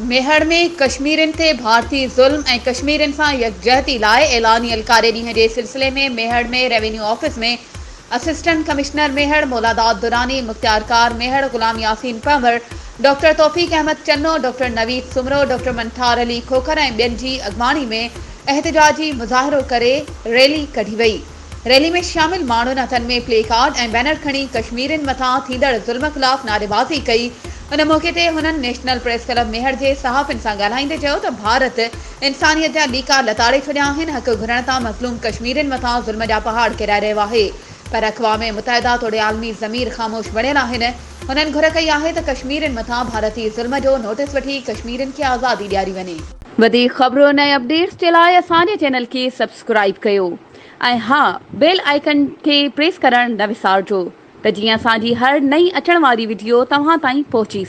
मेहर में कश्मीरन ते भारतीय ज़ुल्म ऐं कश्मीरन सां यकजहती लाइ ऐलानियल कार्य ॾींहं जे सिलसिले में मेहर में रेवेन्यू ऑफिस में असिस्टेंट कमिश्नर मेहर मौलादात दुरानी, मुख्तियारकार मेहर, गुलाम यासीन पंवर, डॉक्टर तौफीक अहमद चन्नो, डॉक्टर नवीद सुमरो, डॉक्टर मंठार अली खोखर ऐं ॿियनि जी अॻवानी में एहतिजाजी मुज़ाहिरो करे रैली कढी वई। रैली में शामिल माण्हुनि हथनि में प्ले कार्ड ऐं बैनर खणी कश्मीरन मथां थींदड़ ज़ुल्म ख़िलाफ़ नारेबाज़ी कई। उन मौक़े ते हुननि नेशनल प्रेस क्लब मेहर जे सहाफ़ियुनि सां ॻाल्हाईंदे चयो त भारत इंसानियत जा ॾीका लताड़े छॾिया आहिनि। हक़ घुरण तां मज़लूम कश्मीरन मथां ज़ुल्म जा पहाड़ किराए रहियो आहे, पर अक़वाम मुतहिदा तोड़े आलमी ज़मीर ख़ामोश बणियल आहिनि। हुननि घुर कई आहे त कश्मीरन मथां भारतीय ज़ुल्म जो नोटिस वठी कश्मीरन खे आज़ादी ॾियारी वञे। वधीक ख़बरुनि ऐं अपडेट्स जे लाइ असांजे चैनल खे सब्सक्राइब कयो ऐं हा, बेल आइकन खे प्रेस करणु न विसारिजो त जीअं असांजी हर नई अचण वारी वीडियो तव्हां ताईं पहुची सघे।